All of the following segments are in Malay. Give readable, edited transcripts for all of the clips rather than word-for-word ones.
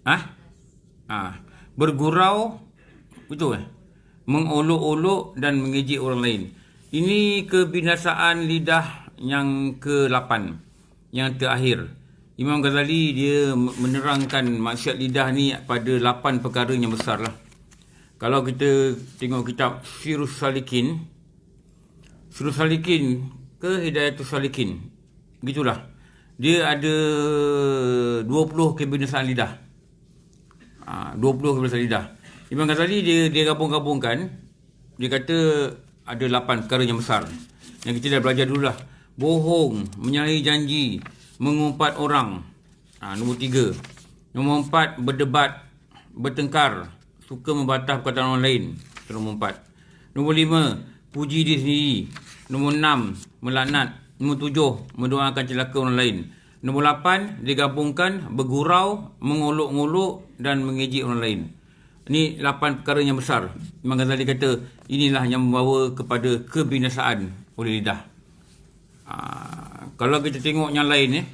Ah, bergurau, betul mengolok-olok dan mengejek orang lain. Ini kebinasaan lidah yang ke-8, yang terakhir. Imam Ghazali dia menerangkan maksiat lidah ni pada 8 perkara yang besar lah. Kalau kita tengok kitab Sirus Salikin ke Hidayatul Salikin, gitulah. Dia ada 20 kebinasaan lidah. 20 kebinasaan lidah. Imam Ghazali dia gabung-gabungkan. Dia kata ada 8 perkara yang besar. Yang kita dah belajar dulu lah. Bohong, menyalahi janji, mengumpat orang. Nombor 3. Nombor 4, berdebat, bertengkar, suka membantah perkataan orang lain. Nombor 4. Nombor 5, puji diri sendiri. Nombor 6, melaknat. Nombor 7, mendoakan celaka orang lain. Nombor 8, digabungkan bergurau, mengolok-ngolok dan mengejek orang lain. Ini 8 perkara yang besar. Imam Ghazali kata inilah yang membawa kepada kebinasaan oleh lidah. Kalau kita tengok yang lain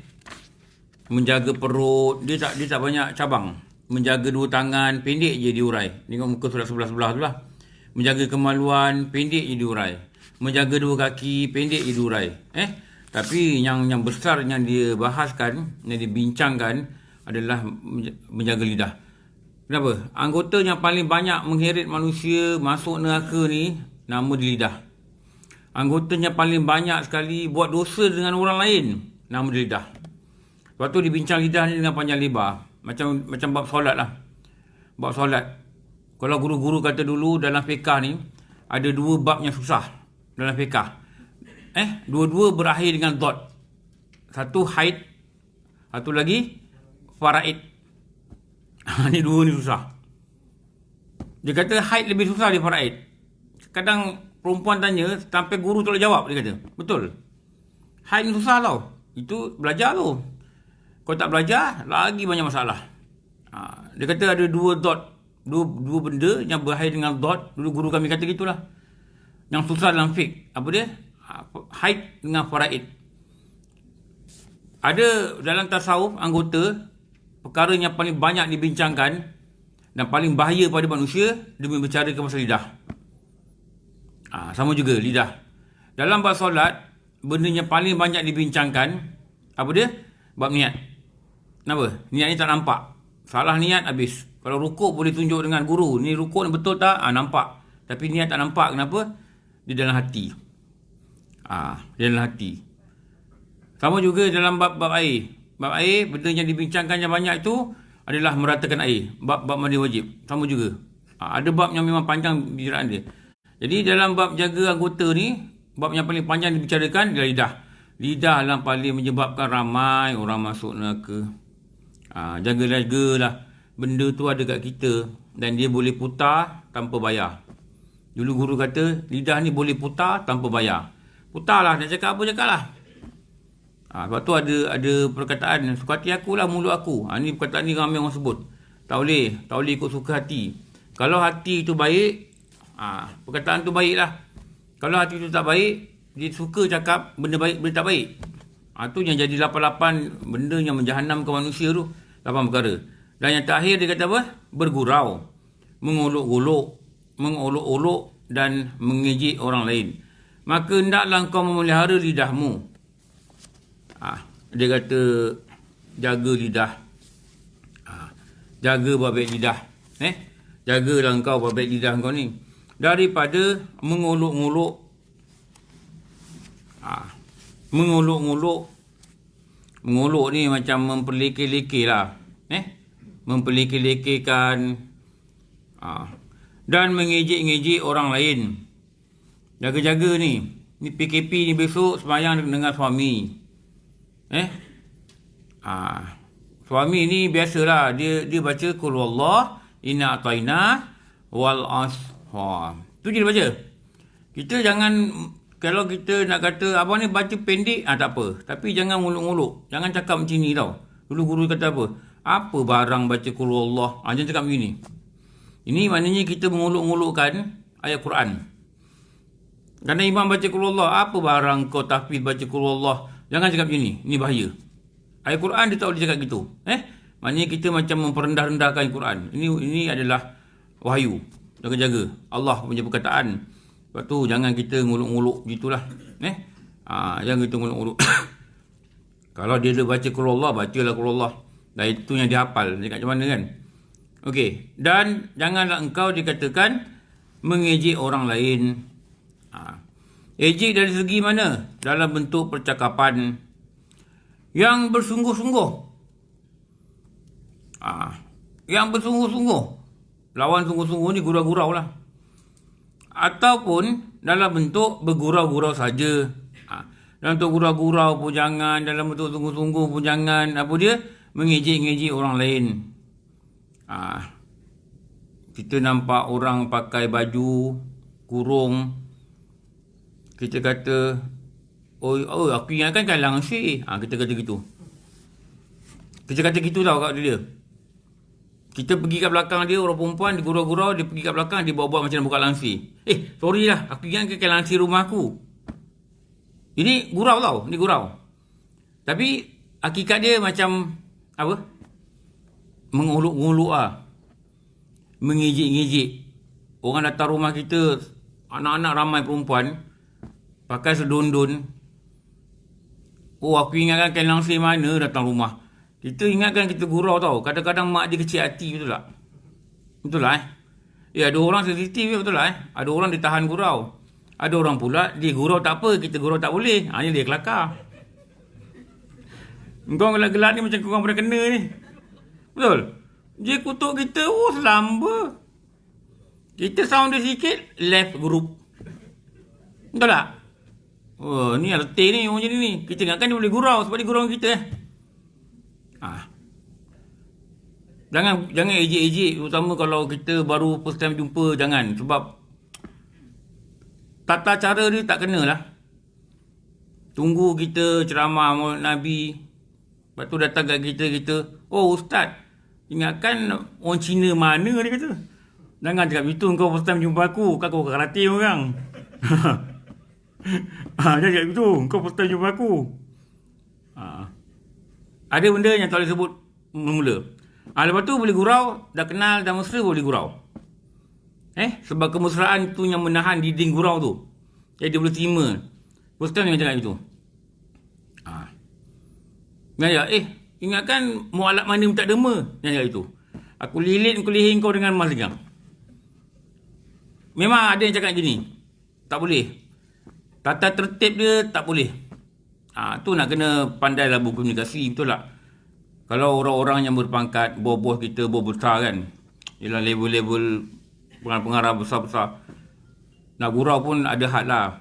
menjaga perut, dia tak banyak cabang. Menjaga 2 tangan, pendek je diurai. Tengok muka surat sebelah-sebelah tu lah. Menjaga kemaluan, pendek je diurai. Menjaga 2 kaki, pendek je diurai. Tapi yang besar yang dia bahaskan, yang dibincangkan adalah menjaga lidah. Kenapa? Anggota yang paling banyak mengheret manusia masuk neraka ni, nama dia lidah. Anggota yang paling banyak sekali buat dosa dengan orang lain, nama dia lidah. Sebab tu dibincang lidah ni dengan panjang lebar. Macam bab solat lah. Bab solat. Kalau guru-guru kata dulu dalam fiqah ni, ada 2 bab yang susah dalam fiqah. Dua-dua berakhir dengan dot. Satu haid, satu lagi faraid. Ni 2 ni susah. Dia kata haid lebih susah daripada faraid. Kadang perempuan tanya, sampai guru tak boleh jawab, dia kata. Betul. Haid ni susah tau. Itu belajar tu. Kalau tak belajar, lagi banyak masalah. Dia kata ada 2 dot. Dua benda yang berakhir dengan dot. Dulu guru kami kata gitulah. Yang susah dalam fiqh. Apa dia? Haid dengan faraid. Ada dalam tasawuf anggota perkara yang paling banyak dibincangkan dan paling bahaya pada manusia demi berbicara pasal lidah. Sama juga lidah. Dalam bab solat, benda yang paling banyak dibincangkan apa dia? Bab niat. Kenapa? Niat ni tak nampak. Salah niat habis. Kalau rukuk boleh tunjuk dengan guru, ni rukuk ni betul tak? Nampak. Tapi niat tak nampak. Kenapa? Di dalam hati. Di dalam hati. Sama juga dalam bab air. Bab air, benda yang dibincangkan yang banyak itu adalah meratakan air. Bab mandi wajib. Sama juga. Ada bab yang memang panjang bicaraan dia. Jadi dalam bab jaga anggota ni, bab yang paling panjang dibicarakan adalah lidah. Lidah yang paling menyebabkan ramai orang masuk neraka. Jaga-jagalah. Benda tu ada kat kita dan dia boleh putar tanpa bayar. Dulu guru kata, lidah ni boleh putar tanpa bayar. Putarlah, nak cakap apa cakaplah. Sebab tu ada perkataan, suka hati aku lah mulut aku. Ni perkataan ni ramai orang sebut. Tak boleh ikut suka hati. Kalau hati tu baik, perkataan tu baik lah. Kalau hati tu tak baik, dia suka cakap benda baik, benda tak baik. Tu yang jadi 88 benda yang menjahanamkan manusia tu. 8 perkara. Dan yang terakhir dia kata apa? Bergurau, mengolok-olok dan mengejek orang lain. Maka hendaklah kau memelihara lidahmu. Dia kata jaga lidah. Jaga baik lidah. Jagalah engkau baik lidah kau ni daripada mengolok-olok. Mengolok ni macam memperlekeh-lekeh lah. Memperlekeh-lekehkan dan mengejek-ngejek orang lain. Jaga-jaga ni. Ni PKP ni besok sembahyang dengan suami. Suami ni biasalah dia baca qul wallah inna ataina wal ashar. Tu je dia baca. Kita jangan, kalau kita nak kata abang ni baca pendek, tak apa. Tapi jangan nguluk-nguluk. Jangan cakap macam ni tau. Dulu guru kata apa? Apa barang baca qul wallah? Jangan cakap begini. Ini maknanya kita menguluk-ngulukkan ayat Quran. Kerana imam baca qul wallah, apa barang kau tahfiz baca qul wallah? Jangan cakap begini. Ini bahaya. Ayat Quran dia tak boleh cakap gitu. Maknanya kita macam memperendah-rendahkan Quran. Ini adalah wahyu. Jaga-jaga Allah punya perkataan. Lepas tu jangan kita nguluk-nguluk gitulah. Jangan kita nguluk-nguluk. Kalau dia dah baca Qul Allah, bacalah Qul Allah. Dan itu yang dia hafal. Dia kat macam mana kan? Okey. Dan janganlah engkau dikatakan mengejek orang lain. Ejek dari segi mana? Dalam bentuk percakapan yang bersungguh-sungguh. Yang bersungguh-sungguh. Lawan sungguh-sungguh ni gurau-gurau lah. Ataupun dalam bentuk bergurau-gurau saja. Dalam bentuk gurau-gurau pun jangan. Dalam bentuk sungguh-sungguh pun jangan. Apa dia? Mengejek-ngejek orang lain. Kita nampak orang pakai baju kurung. Kita kata, oh aku ingatkan kalang syih. Kita kata gitu. Kita kata gitu tau kat dia. Kita pergi kat belakang dia, orang perempuan, dia gurau-gurau, dia pergi kat belakang, dia buat-buat macam nak buka langsir. Sorry lah, aku ingatkan kalang langsir rumah aku. Ini gurau tau, ini gurau. Tapi, hakikat dia macam, apa? Menguluk-nguluk lah. Mengejek-ngejek. Orang datang rumah kita, anak-anak ramai perempuan, pakai sedondon. Aku ingatkan kalang langsir mana datang rumah. Kita ingatkan kita gurau tau. Kadang-kadang mak dia kecil hati, betul tak? Betul lah ada orang sensitif, betul lah Ada orang dia tahan gurau. Ada orang pula, dia gurau tak apa, kita gurau tak boleh. Ini dia kelakar. Kau gelak-gelak ni macam korang pernah kena ni. Betul? Dia kutuk kita, selamba. Kita sound dia sikit, left group. Betul tak? Ni letih ni orang macam ni. Kita ingatkan dia boleh gurau sebab dia gurau kita Jangan ejek-ejek, terutama kalau kita baru first time jumpa, jangan. Sebab tata cara dia tak kena lah. Tunggu kita ceramah Maulid Nabi, lepas tu datang kat kita, ustaz, ingatkan orang Cina mana dia kata. Jangan cakap begitu, kau first time jumpa aku, kau karate orang. Jangan cakap begitu, kau first time jumpa aku. Ada benda yang tak boleh sebut mula-mula. Lepas tu boleh gurau, dah kenal, dah mesra boleh gurau. Sebab kemesraan tu yang menahan dinding gurau tu. Jadi dia boleh terima. First time jangan cakap begitu. Ingatkan mualaf mana minta derma. Jangan cakap begitu. Aku lilit kulihin kau dengan emas legang. Memang ada yang cakap gini. Tak boleh. Tata tertib dia tak boleh. Tu nak kena pandai lah berkomunikasi, betul tak? Kalau orang-orang yang berpangkat, bos-bos kita, bos besar kan, ialah level-level pengarah besar-besar, nak gurau pun ada had lah.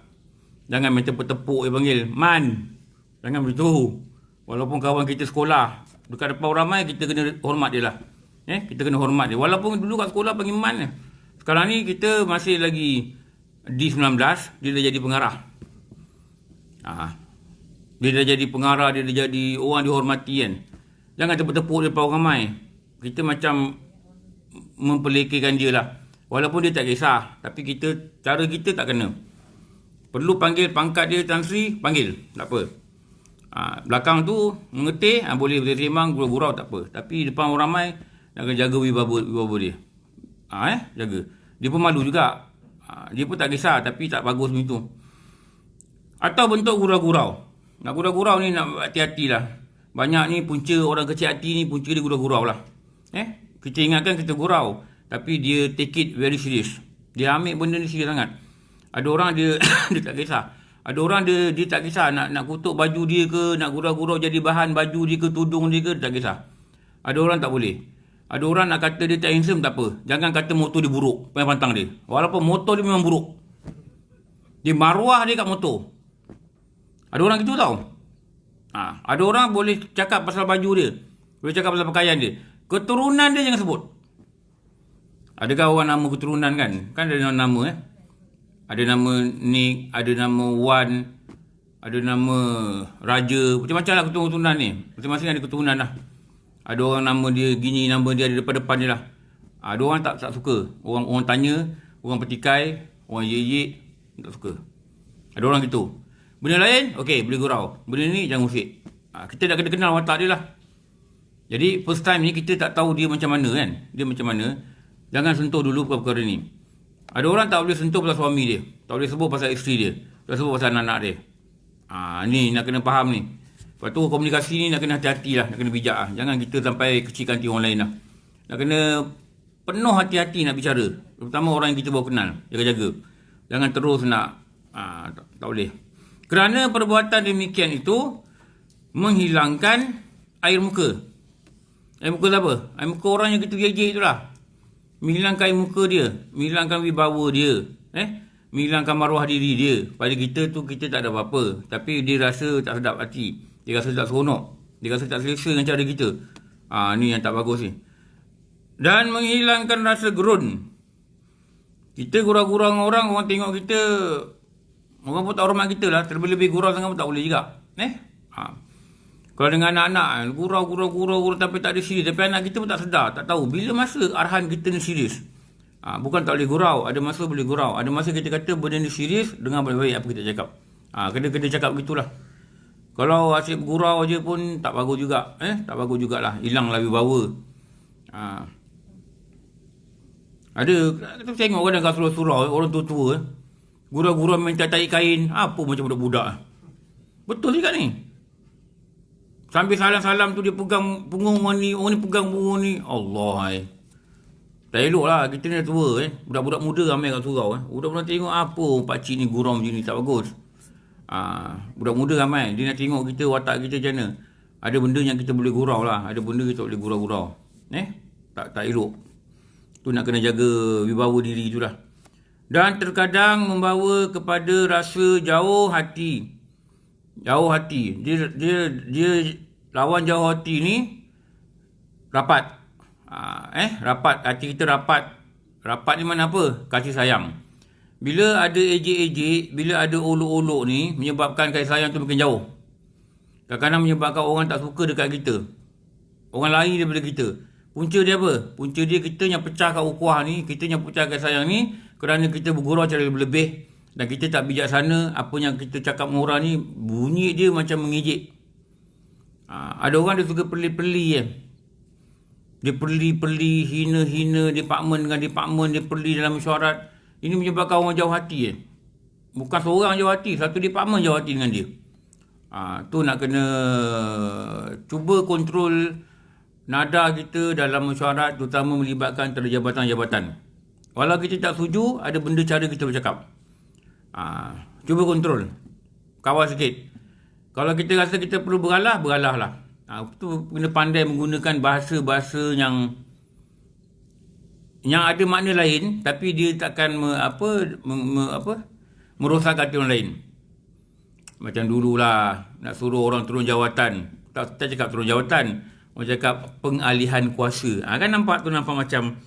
Jangan main tepuk-tepuk dia panggil, Man. Jangan begitu. Walaupun kawan kita sekolah, dekat depan orang ramai, kita kena hormat dia lah. Kita kena hormat dia. Walaupun dulu kat sekolah panggil Man. Sekarang ni kita masih lagi D19, dia dah jadi pengarah. Dia dah jadi pengarah, dia dah jadi orang dihormati kan. Jangan tepuk-tepuk dia depan orang ramai. Kita macam mempelekikan dia lah. Walaupun dia tak kisah, tapi cara kita tak kena. Perlu panggil pangkat dia Tan Sri, panggil, tak apa. Belakang tu mengetih, boleh bersembang, gurau-gurau tak apa. Tapi depan orang ramai, nak kena jaga wibawa dia. Jaga. Dia pun malu juga. Dia pun tak kisah, tapi tak bagus macam tu. Atau bentuk gurau-gurau. Nak gurau-gurau ni nak hati-hati lah. Banyak ni punca orang kecil hati ni, punca dia gurau-gurau lah. Kita ingatkan kita gurau, tapi dia take it very serious. Dia ambil benda ni serius sangat. Ada orang dia dia tak kisah. Ada orang dia tak kisah nak kutuk baju dia ke, nak gurau-gurau jadi bahan baju dia ke, tudung dia ke, tak kisah. Ada orang tak boleh. Ada orang nak kata dia tak handsome, tak apa. Jangan kata motor dia buruk, pantang dia. Walaupun motor dia memang buruk. Dia maruah dia kat motor. Ada orang gitu tau. Ada orang boleh cakap pasal baju dia, boleh cakap pasal pakaian dia. Keturunan dia jangan sebut. Adakah orang nama keturunan kan? Kan ada nama Ada nama Nick, ada nama Wan, ada nama Raja. Macam-macam lah keturunan ni. Masing-masing ada keturunan lah. Ada orang nama dia gini, nama dia ada depan-depan dia lah. Ada orang tak suka. Orang tanya, orang petikai, orang ye-ye, tak suka. Ada orang gitu. Benda lain, okey, boleh gurau. Benda ni jangan usik. Kita dah kena kenal watak dia lah. Jadi first time ni kita tak tahu dia macam mana kan. Dia macam mana. Jangan sentuh dulu perkara ni. Ada orang tak boleh sentuh pasal suami dia. Tak boleh sebut pasal isteri dia. Tak boleh sebut pasal anak-anak dia. Ni nak kena faham ni. Lepas tu komunikasi ni nak kena hati-hati lah. Nak kena bijak lah. Jangan kita sampai kecilkan hati orang lain lah. Nak kena penuh hati-hati nak bicara. Terutama orang yang kita baru kenal. Jaga-jaga. Jangan terus nak. Tak boleh. Kerana perbuatan demikian itu menghilangkan air muka. Air muka apa? Air muka orang yang kita gejek itulah. Menghilangkan air muka dia. Menghilangkan wibawa dia. Menghilangkan maruah diri dia. Pada kita tu kita tak ada apa-apa. Tapi dia rasa tak sedap hati. Dia rasa tak seronok. Dia rasa tak selesa dengan cara kita. Ni yang tak bagus ni. Dan menghilangkan rasa gerun. Kita gurau-gurau dengan orang tengok kita. Orang pun tak hormat kita lah. Terlebih-lebih gurau sangat pun tak boleh juga. Kalau dengan anak-anak, gurau tapi tak ada serius. Tapi anak kita pun tak sedar, tak tahu. Bila masa arahan kita ni serius. Bukan tak boleh gurau, ada masa boleh gurau. Ada masa kita kata benda ni serius, dengar baik-baik apa kita cakap. Kena cakap begitulah. Kalau asyik gurau je pun tak bagus juga. Tak bagus jugalah, hilanglah wibawa. Ada, kita tengok kadang kat surau-surau, orang tua-tua. Gurau-gurau minta tarik kain, apa macam budak-budak. Betul juga ni. Sambil salam-salam tu dia pegang punggung orang ni pegang punggung ni. Allah. Tak elok lah, kita ni dah tua Budak-budak muda ramai kat surau Budak-budak tengok apa pakcik ni gurau macam ni, tak bagus. Budak muda ramai, dia nak tengok kita, watak kita macam mana. Ada benda yang kita boleh gurau lah, ada benda kita boleh gurau-gurau. Tak elok. Tu nak kena jaga wibawa diri tu lah. Dan terkadang membawa kepada rasa jauh hati. Jauh hati. Dia lawan jauh hati ni rapat. Rapat, hati kita rapat. Rapat ni mana apa? Kasih sayang. Bila ada ejek-ejek, bila ada olok-olok ni, menyebabkan kasih sayang tu makin jauh. Kadang-kadang menyebabkan orang tak suka dekat kita. Orang lain daripada kita. Punca dia apa? Punca dia kita yang pecahkan ukhuwah ni, kita yang pecahkan sayang ni, kerana kita bergurau cara lebih-lebih. Dan kita tak bijaksana. Apa yang kita cakap dengan orang ni, bunyi dia macam mengejek. Ada orang dia suka perli-perli Dia perli-perli, hina-hina departmen dengan departmen, dia perli dalam mesyuarat. Ini menyebabkan orang jauh hati Bukan seorang jauh hati, satu departmen jauh hati dengan dia. Tu nak kena cuba kontrol nada kita dalam mesyuarat, terutama melibatkan antara jabatan-jabatan. Walau kita tak setuju, ada benda cara kita bercakap. Cuba kontrol. Kawal sikit. Kalau kita rasa kita perlu beralah lah. Itu kena pandai menggunakan bahasa-bahasa yang ada makna lain, tapi dia takkan merosak hati orang lain. Macam dululah nak suruh orang turun jawatan. Tak cakap turun jawatan, orang cakap pengalihan kuasa. Kan nampak macam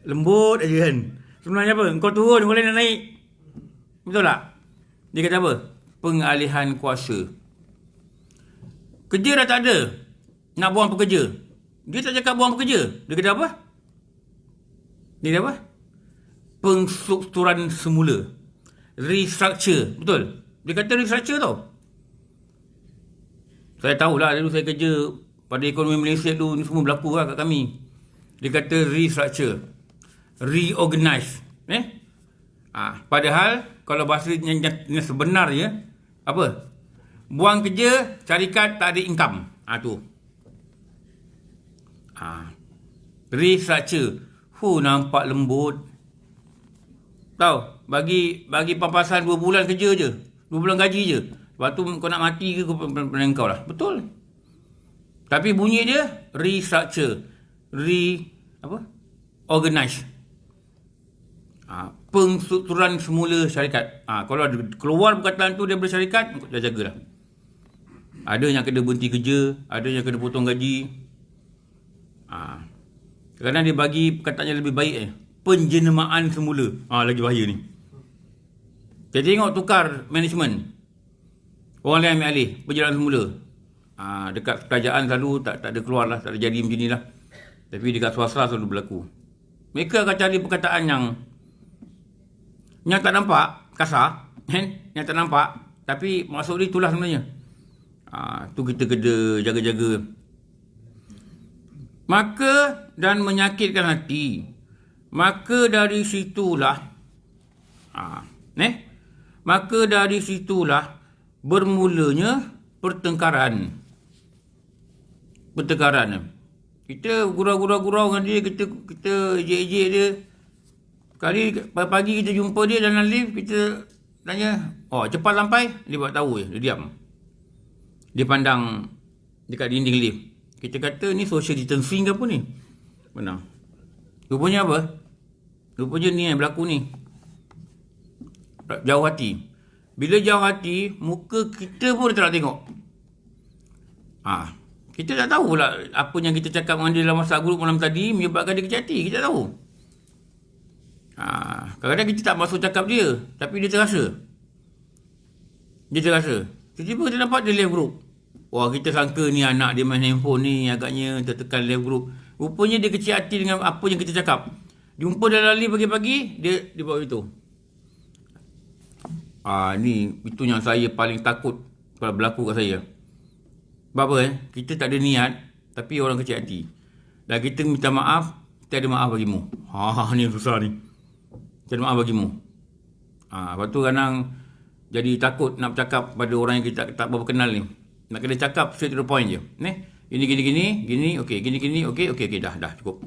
lembut aja kan. Sebenarnya apa? Kau turun, kau lain nak naik. Betul tak? Dia kata apa? Pengalihan kuasa. Kerja dah tak ada, nak buang pekerja. Dia tak cakap buang pekerja. Dia kata apa? Dia kata apa? Pengstrukturan semula. Restructure. Betul? Dia kata restructure tau. Saya tahulah, dulu saya kerja pada ekonomi Malaysia tu, ni semua berlaku lah kat kami. Dia kata restructure. Reorganize. Padahal kalau bahasa yang sebenarnya apa? Buang kerja, syarikat tak ada income. Tu. Restructure. Nampak lembut. Tahu, bagi pampasan 2 bulan kerja je. 2 bulan gaji je. Lepas tu kau nak mati ke pada kau lah. Betul. Tapi bunyi dia restructure. Organize. Pengstrukturan semula syarikat. Kalau keluar perkataan tu daripada syarikat, dah jagalah. Ada yang kena berhenti kerja, ada yang kena potong gaji. Kadang-kadang dia bagi perkataan yang lebih baik penjenemaan semula. Lagi bahaya ni. Kita tengok tukar management. Orang lain ambil alih, penjenemaan semula. Dekat kerajaan selalu tak ada keluar lah, tak ada jadi macam ni lah. Tapi dekat swasta selalu berlaku. Mereka akan cari perkataan yang tak nampak kasar, yang tak nampak, tapi maksud dia itulah sebenarnya. Tu kita kena jaga-jaga. Maka dan menyakitkan hati. Maka dari situlah maka dari situlah bermulanya pertengkaran. Kita gurau-gurau dengan dia, kita ejek-ejek dia. Kali pagi kita jumpa dia dalam lift, kita tanya, cepat sampai, dia buat tahu je, dia diam. Dia pandang dekat dinding lift. Kita kata ni social distancing ke apa ni? Benar. Rupanya apa? Rupanya ni yang berlaku ni. Jauh hati. Bila jauh hati, muka kita pun dia tak nak tengok. Kita tak tahu pula apa yang kita cakap dengan dia dalam WhatsApp group malam tadi menyebabkan dia kecil hati. Kita tak tahu. Kadang-kadang kita tak masuk cakap dia, tapi dia terasa. Tiba-tiba kita nampak dia live group. Wah, kita sangka ni anak dia main handphone ni, agaknya tertekan live group. Rupanya dia kecil hati dengan apa yang kita cakap. Jumpa dalam live pagi-pagi, dia buat begitu. Itu yang saya paling takut kalau berlaku kat saya. Sebab apa? Kita tak ada niat, tapi orang kecil hati. Dan kita minta maaf, kita ada maaf bagimu. Ni susah ni. Kita ada maaf bagimu. Lepas tu kadang jadi takut nak bercakap pada orang yang kita tak berapa kenal ni. Nak kena cakap straight to the point je. Gini, okey, gini, okey, dah cukup.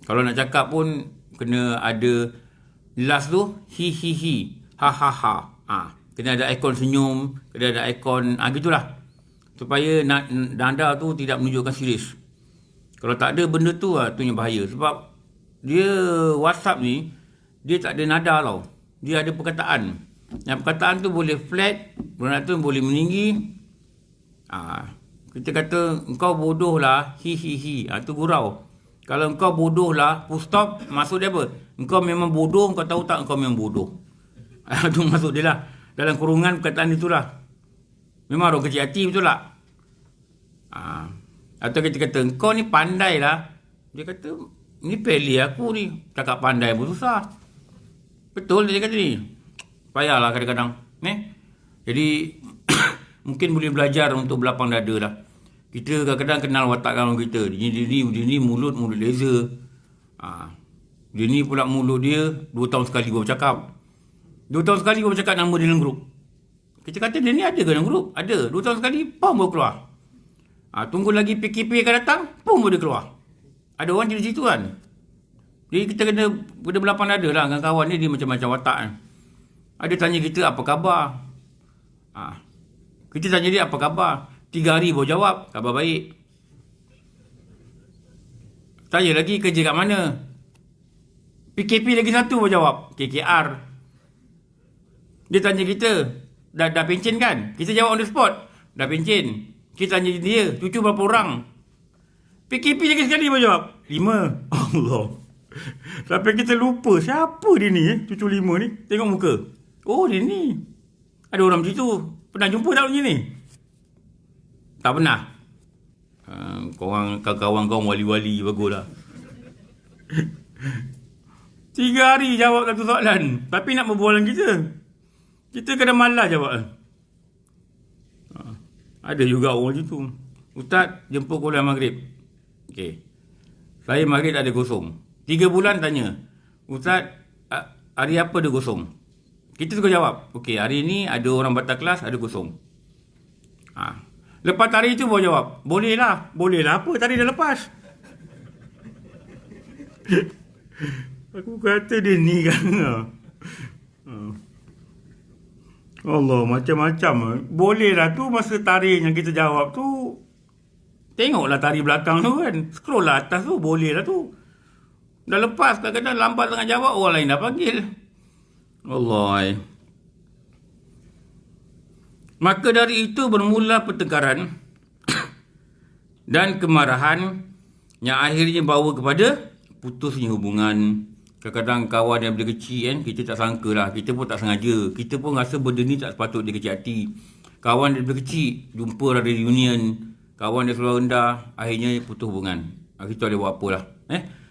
Kalau nak cakap pun kena ada last tu hi, ha. Kena ada ikon senyum, kena ada ikon gitulah. Supaya nada tu tidak menunjukkan serius. Kalau tak ada benda tu tu yang bahaya. Sebab dia WhatsApp ni, dia tak ada nada tau. Dia ada perkataan. Yang perkataan tu boleh flat, perkataan tu boleh meninggi. Kita kata engkau bodoh lah, hi. Tu gurau. Kalau engkau bodoh lah, full stop, maksud dia apa? Engkau memang bodoh, engkau tahu tak engkau memang bodoh. Tu maksud dia lah. Dalam kurungan perkataan itulah. Memang orang kecil hati, betul tak? Atau kita kata, engkau ni pandai lah. Dia kata, ni peli aku ni. Cakap pandai pun susah. Betul dia kata ni. Payahlah kadang-kadang. Jadi, mungkin boleh belajar untuk berlapang dada lah. Kita kadang-kadang kenal watak kawan kita. Dia ni mulut laser. Dia ni pula mulut dia 2 tahun sekali baru bercakap. 2 tahun sekali baru bercakap nama dia dalam grup. Kita kata dia ni ada ke dalam grup? Ada. 2 tahun sekali, pum baru keluar. Tunggu lagi PKP akan datang, pum baru dia keluar. Ada orang jadi situ kan. Jadi kita kena berlapang dada lah dengan kawan ni, dia macam-macam watak kan. Ada tanya kita apa khabar. Kita tanya dia apa khabar. 3 hari baru jawab, khabar baik. Tanya lagi kerja kat mana. PKP lagi 1 baru jawab, KKR. Dia tanya kita, dah pencen kan? Kita jawab on the spot, dah pencen. Kita tanya dia, cucu berapa orang? PKP lagi sekali baru jawab, 5. Allah. Sampai kita lupa, siapa dia ni cucu 5 ni? Tengok muka. Oh, dia ni. Ada orang macam tu. Pernah jumpa tak macam ni? Tak pernah. Kawan-kawan kau wali-wali baguslah. 3 hari jawab satu soalan. Tapi nak berbual dengan kita. Kita kena malas jawab. Ada juga orang macam tu. Ustaz, jemput kuliah maghrib. Okey. Saya maghrib ada kosong. 3 bulan tanya. Ustaz, hari apa dia kosong? Kita suka jawab. Okey, hari ni ada orang batal kelas, ada kosong. Lepas hari itu baru jawab. Boleh lah apa, tadi dah lepas. Aku kata dia ni kan. Allah, macam-macam. Boleh lah tu masa tarik yang kita jawab tu. Tengoklah tarik belakang tu kan. Scroll lah atas tu, boleh lah tu. Dah lepas, kadang-kadang lambat tengah jawab, orang lain dah panggil. Allah. Maka dari itu bermula pertengkaran dan kemarahan yang akhirnya bawa kepada putusnya hubungan. Kadang-kadang kawan yang bila kecil kan, kita tak sangka lah, kita pun tak sengaja. Kita pun rasa benda ni tak sepatut dia kecil hati. Kawan dia bila kecil, jumpa ada reunion, kawan dia sekolah rendah, akhirnya putus hubungan. Kita boleh buat apa lah.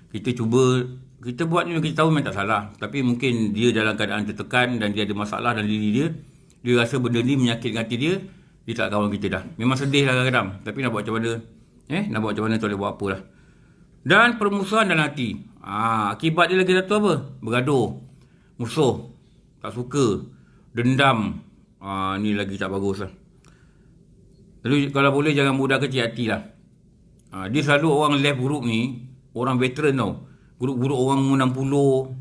Kita cuba, kita buat ni kita tahu memang tak salah. Tapi mungkin dia dalam keadaan tertekan dan dia ada masalah dalam diri dia. Dia rasa benda ni menyakitkan hati dia, dia tak kawan kita dah. Memang sedih lah kadang-kadang. Tapi nak buat macam mana, Nak buat macam mana tak boleh buat apa lah. Dan permusuhan dalam hati. Akibat dia lagi satu apa? Bergaduh. Musuh. Tak suka. Dendam. Ni lagi tak bagus lah. Lalu kalau boleh jangan mudah kecil hati lah. Dia selalu orang left group ni, orang veteran tau. Grup-grup orang umur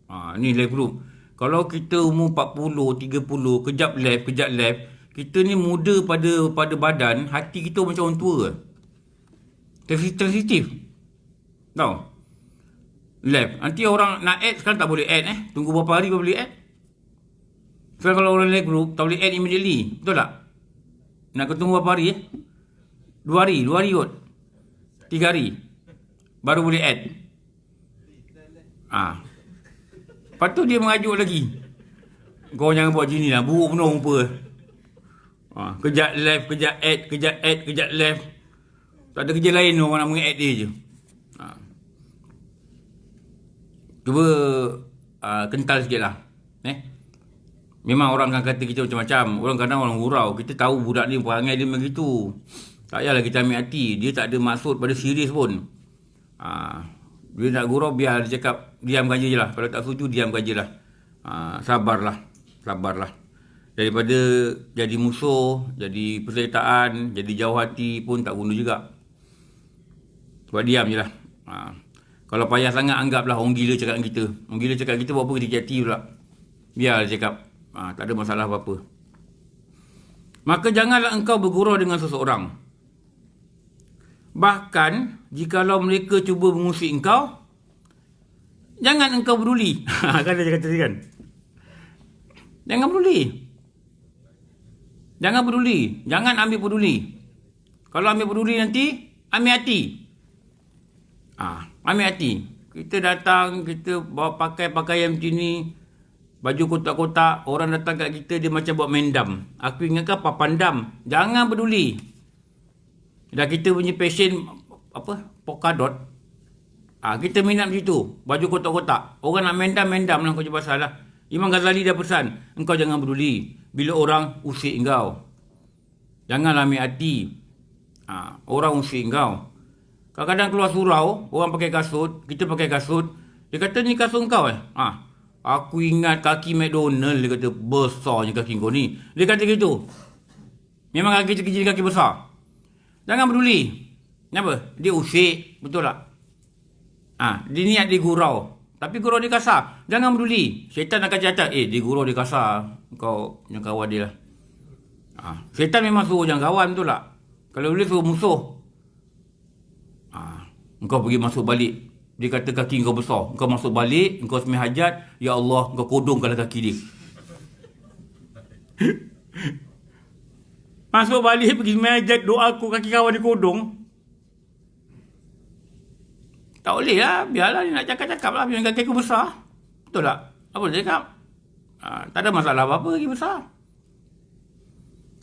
60. Ni left group. Kalau kita umur 40, 30, kejap left. Kita ni muda pada badan, hati kita macam orang tua. Sensitif. Tahu? Left. Nanti orang nak add sekarang tak boleh add Tunggu berapa hari baru boleh add. Sekarang kalau orang left group tak boleh add immediately. Betul tak? Nak tunggu berapa hari 2 hari kot. 3 hari baru boleh add. Lepas tu dia mengajuk lagi. Kau jangan buat gini lah, buruk penuh rupa. Kejap left, kejap add, kejap left. Tak ada kerja lain orang nak meng-add dia je. Cuba kental sikit lah. Memang orang akan kata kita macam-macam. Orang kadang orang gurau. Kita tahu budak ni perangai dia begitu. Tak payahlah kita ambil hati. Dia tak ada maksud pada serius pun. Dia nak gurau biar dia cakap diamkan je lah. Kalau tak setuju diamkan je lah. Sabarlah. Daripada jadi musuh, jadi persertaan, jadi jauh hati pun tak guna juga. Sebab diam je lah. Kalau payah sangat anggaplah orang gila cakap dengan kita. Orang gila cakap kita buat apa kita hati pula. Biar dia cakap. Tak ada masalah apa-apa. Maka janganlah engkau bergurau dengan seseorang. Bahkan jikalau mereka cuba mengusik engkau, jangan engkau peduli. Kan dia kata kan. Jangan peduli. Jangan ambil peduli. Kalau ambil peduli nanti ambil hati. Ambil hati. Kita datang, kita bawa pakai pakaian macam ni, baju kotak-kotak, orang datang kat kita dia macam buat mendam. Aku ingatkan papandam. Jangan peduli. Dah kita punya passion polka dot. Kita minat macam tu. Baju kotak-kotak. Orang nak mendam lah kau je pasal lah. Imam Ghazali dah pesan, engkau jangan peduli bila orang usik engkau. Janganlah ambil hati. Orang usik engkau. Kadang-kadang keluar surau, orang pakai kasut, kita pakai kasut. Dia kata ni kasut engkau Aku ingat kaki McDonald, dia kata besarnya kaki kau ni. Dia kata gitu. Memang kaki kecil, kaki besar. Jangan peduli. Kenapa? Dia usik, betul tak? Dia niat dia gurau. Tapi gurau dia kasar. Jangan peduli. Syaitan akan catat, dia gurau dia kasar. Kau yang kawan dia lah. Syaitan memang suruh jangan kawan, betul tak? Kalau boleh suruh musuh. Engkau pergi masuk balik. Dia kata kaki kau besar. Kau masuk balik, kau semai hajat. Ya Allah, kau kodongkanlah kaki dia. Masuk balik, pergi semai hajat, doa aku kaki kawan dia kodong. Tak boleh lah. Biarlah dia nak cakap-cakap lah. Biar kaki aku besar. Betul tak? Apa dia cakap? Tak ada masalah apa-apa kaki besar.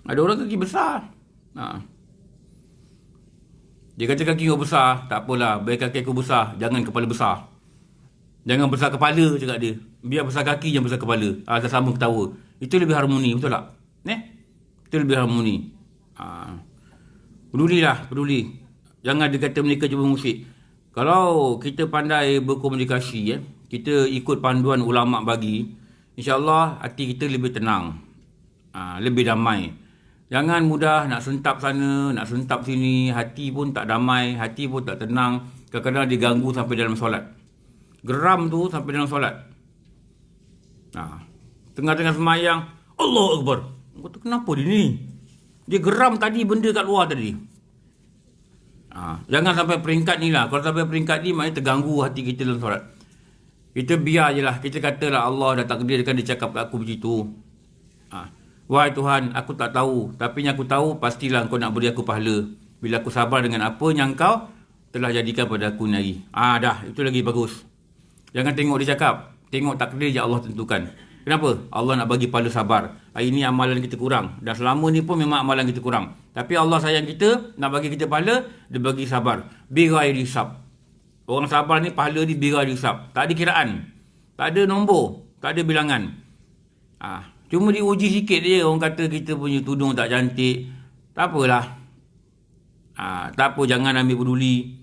Ada orang kaki besar. Dia kata kaki kau besar. Tak apalah. Biar kaki aku besar. Jangan kepala besar. Jangan besar kepala, cakap dia. Biar besar kaki, jangan besar kepala. Sama ketawa. Itu lebih harmoni. Betul tak? Itu lebih harmoni. Peduli. Jangan dia kata mereka cuba mengusik. Kalau kita pandai berkomunikasi, kita ikut panduan ulama' bagi, insyaAllah hati kita lebih tenang. Lebih damai. Jangan mudah nak sentap sana, nak sentap sini. Hati pun tak damai, hati pun tak tenang. Kadang-kadang diganggu sampai dalam solat. Geram tu sampai dalam solat. Tengah-tengah semayang, Allah Akbar. Kata kenapa dia ni? Dia geram tadi benda kat luar tadi. Jangan sampai peringkat ni lah. Kalau sampai peringkat ni, maknanya terganggu hati kita dalam solat. Kita biar je lah. Kita katalah Allah dah takdirkan dia cakap kat aku begitu. Wahai Tuhan, aku tak tahu. Tapi yang aku tahu, pastilah kau nak beri aku pahala. Bila aku sabar dengan apa yang kau telah jadikan pada aku ni hari. Dah, itu lagi bagus. Jangan tengok dia cakap. Tengok takdir yang Allah tentukan. Kenapa? Allah nak bagi pahala sabar. Hari ni amalan kita kurang. Dan selama ni pun memang amalan kita kurang. Tapi Allah sayang kita, nak bagi kita pahala, dia bagi sabar. Bighairi hisab. Orang sabar ni pahala dia bighairi hisab. Tak ada kiraan. Tak ada nombor. Tak ada bilangan. Cuma diuji sikit je. Orang kata kita punya tudung tak cantik. Tak apalah. Tak apa, jangan ambil peduli.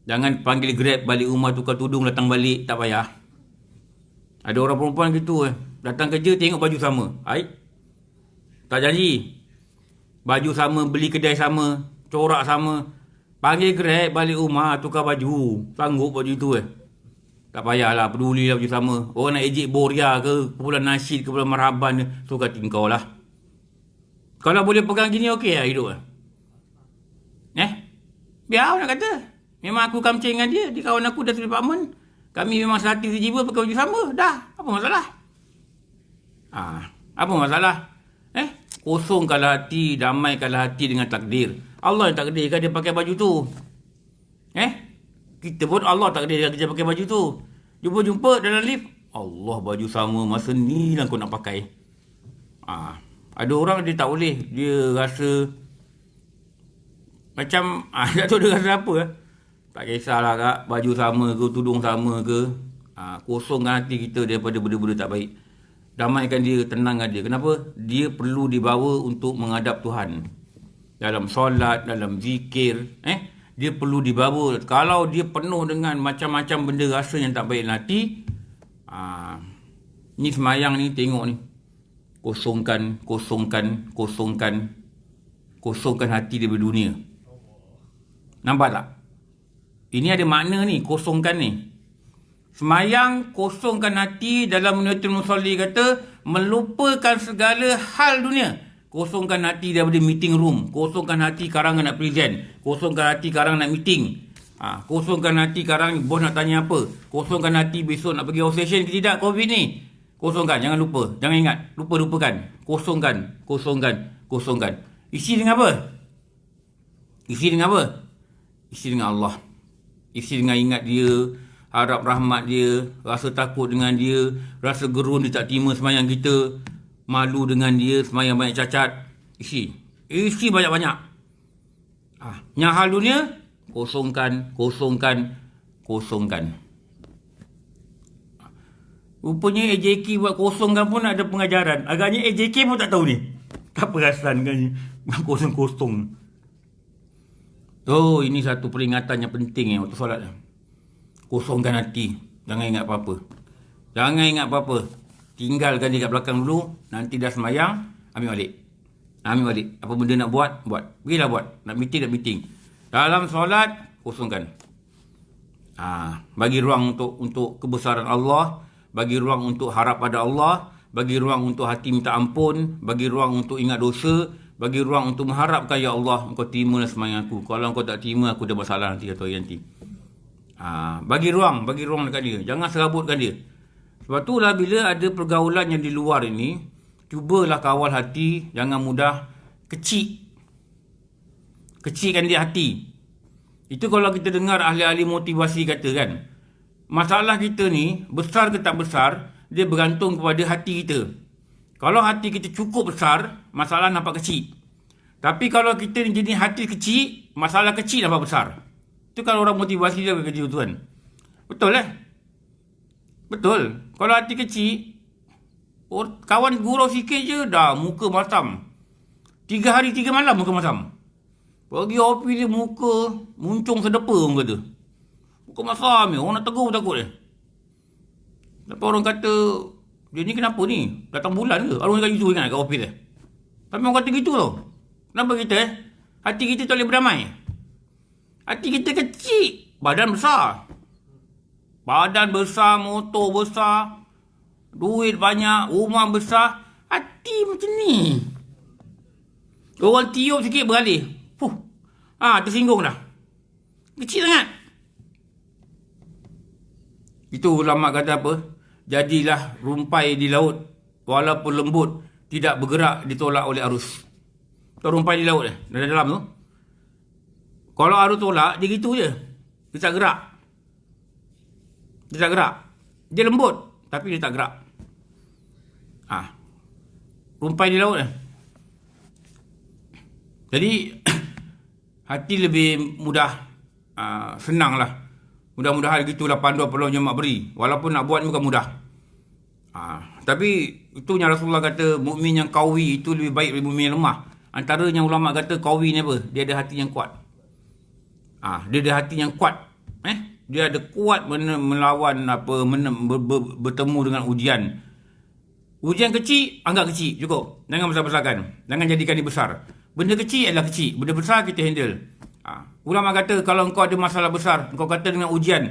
Jangan panggil Grab balik rumah tukar tudung datang balik, tak payah. Ada orang perempuan gitu datang kerja tengok baju sama. Tak janji. Baju sama, beli kedai sama, corak sama. Panggil Grab balik rumah tukar baju. Sanggup baju tu Tak payahlah, pedulilah baju sama. Orang nak ejek Boria ke, kumpulan nasyid, kumpulan marhaban, suka tingkau lah. Kalau boleh pegang gini, okey lah hidup. Biar nak kata. Memang aku kamcing dengan dia. Dia kawan aku dah department. Kami memang selati sejiwa pakai baju sama. Dah. Apa masalah? Apa masalah? Kosongkanlah hati, damaikanlah hati dengan takdir. Allah yang takdirkan dia pakai baju tu. Kita pun Allah takdirkan dia pakai baju tu. Jumpa dalam lift. Allah, baju sama masa ni lah kau nak pakai. Ada orang dia tak boleh. Dia rasa macam tak tahu dia rasa apa. Tak kisahlah kak, baju sama ke, tudung sama ke. Kosongkan hati kita daripada benda-benda tak baik. Damaikan dia, tenangkan dia. Kenapa? Dia perlu dibawa untuk menghadap Tuhan. Dalam solat, dalam zikir. Dia perlu dibawa. Kalau dia penuh dengan macam-macam benda rasa yang tak baik hati. Ni semayang ni, tengok ni. Kosongkan hati daripada dunia. Nampak tak? Ini ada makna ni, kosongkan ni. Semayang, kosongkan hati. Dalam Munatul Musalli kata, melupakan segala hal dunia. Kosongkan hati daripada meeting room. Kosongkan hati karangan nak present. Kosongkan hati karangan nak meeting. Kosongkan hati karangan bos nak tanya apa. Kosongkan hati besok nak pergi outstation ke tidak, COVID ni. Kosongkan, jangan lupa. Jangan ingat, lupakan. Kosongkan. Isi dengan apa? Isi dengan Allah. Isi dengan ingat dia, harap rahmat dia, rasa takut dengan dia, rasa gerun dia tak terima semayang kita, malu dengan dia, semayang banyak cacat. Isi banyak-banyak. Yang hal dunia, kosongkan. Rupanya AJK buat kosongkan pun ada pengajaran. Agaknya AJK pun tak tahu ni. Tak perasan kan kosong. Ini satu peringatan yang penting waktu solat. Kosongkan hati. Jangan ingat apa-apa. Tinggalkan dia kat belakang dulu. Nanti dah semayang, ambil balik. Apa benda nak buat. Pergilah buat. Nak meeting. Dalam solat, kosongkan. Bagi ruang untuk kebesaran Allah. Bagi ruang untuk harap pada Allah. Bagi ruang untuk hati minta ampun. Bagi ruang untuk ingat dosa. Bagi ruang untuk mengharapkan, ya Allah, engkau terimalah semayang aku. Kalau engkau tak terima, aku ada masalah nanti atau nanti. Bagi ruang dekat dia. Jangan serabutkan dia. Sebab itulah bila ada pergaulan yang di luar ini, cubalah kawal hati. Jangan mudah kecilkan dia hati. Itu kalau kita dengar ahli-ahli motivasi kata kan. Masalah kita ni, besar ke tak besar, dia bergantung kepada hati kita. Kalau hati kita cukup besar, masalah nampak kecil. Tapi kalau kita ni jadi hati kecil, masalah kecil nampak besar. Itu kalau orang motivasi dia kerja tu kan. Betul Betul. Kalau hati kecil, kawan gurau sikit je, dah muka masam. 3 hari 3 malam muka masam. Pergi ofis dia muka muncung sedepa orang kata. Muka masam ni, orang nak tegur takut dia. Tapi orang kata, dia ni kenapa ni? Datang bulan ke? Orang kata gitu ingat kat ofis dia. Tapi orang kata gitu tau. Kenapa kita hati kita tak boleh berdamai? Hati kita kecil, badan besar. Motor besar, duit banyak, rumah besar. Hati macam ni. Orang tiup sikit beralih. Tersinggung dah. Kecil sangat. Itu ulama kata apa? Jadilah rumpai di laut, walaupun lembut, tidak bergerak ditolak oleh arus. Itu rumpai di laut dari dalam tu. Kalau arus tolak, dia gitu je. Dia tak gerak. Dia lembut, tapi dia tak gerak. Rumpai di laut Jadi hati lebih mudah, senang lah. Mudah-mudahan gitulah panduan peluang Mak beri. Walaupun nak buat ni bukan mudah. Tapi itu yang Rasulullah kata, mukmin yang qawi itu lebih baik daripada mukmin yang lemah. Antaranya ulama kata qawi ni apa? Dia ada hati yang kuat. Dia ada hati yang kuat. Dia ada kuat melawan bertemu dengan ujian. Ujian kecil, anggap kecil, cukup. Jangan besar-besarkan. Jangan jadikan dia besar. Benda kecil adalah kecil. Benda besar kita handle. Ulama kata, kalau engkau ada masalah besar, engkau kata dengan ujian,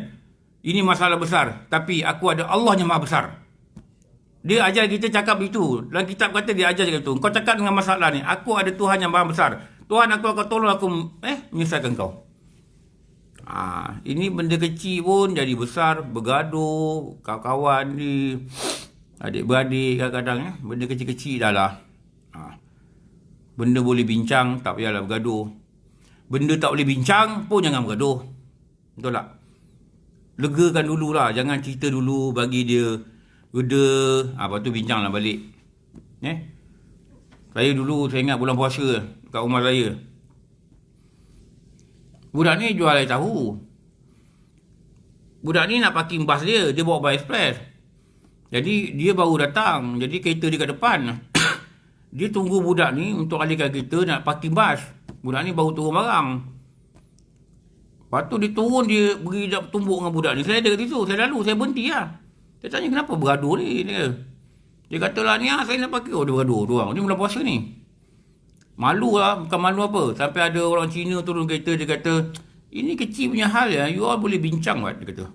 ini masalah besar, tapi aku ada Allah yang maha besar. Dia ajar kita cakap begitu. Dalam kitab kata dia ajar begitu. Engkau cakap dengan masalah ni, aku ada Tuhan yang maha besar. Tuhan aku akan tolong aku menyelesaikan kau. Ini benda kecil pun jadi besar, bergaduh, kawan-kawan ni, adik-beradik kadang-kadang benda kecil-kecil dah lah. Benda boleh bincang, tak payahlah bergaduh. Benda tak boleh bincang pun jangan bergaduh. Betul tak? Legakan dululah, jangan cerita dulu, bagi dia reda, lepas tu bincanglah balik. Saya dulu, saya ingat bulan puasa kat rumah saya, budak ni jual air tahu. Budak ni nak parking bas dia bawa bas express. Jadi dia baru datang, jadi kereta dia kat depan. Dia tunggu budak ni untuk alihkan kereta nak parking bas. Budak ni baru turun barang. Lepas tu dia turun, dia beri tumbuk dengan budak ni. Saya ada kat situ, saya lalu, saya berhenti lah. Saya tanya kenapa bergaduh ni. Dia kata lah ni saya nak parking. Dia bergaduh diorang. Ni bulan puasa ni. Malu lah, bukan malu apa. Sampai ada orang Cina turun kereta, dia kata, ini kecil punya hal ya, you all boleh bincang kan, dia kata.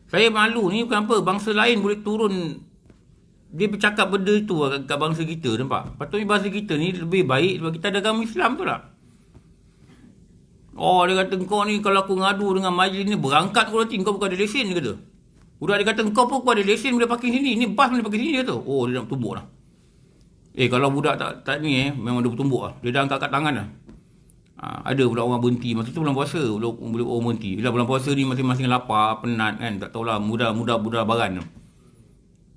Saya malu, ni bukan apa, bangsa lain boleh turun, dia bercakap benda itu kat bangsa kita, nampak? Patutnya bangsa kita ni lebih baik sebab kita ada agama Islam tu tak? Dia kata, kau ni kalau aku ngadu dengan majlis ni, berangkat kau nanti, kau bukan ada lesen, dia kata. Budak dia kata, kau pun ada lesen boleh parking sini, ni bas boleh parking sini, dia kata. Dia nak tumbuk lah. Kalau budak tak ni memang dia bertumbuk lah. Dia dah angkat kat tangan lah. Ada pula orang berhenti. Masa tu bulan puasa, boleh orang berhenti. Bila bulan puasa ni masing-masing lapar, penat kan, tak tahulah, mudah baran.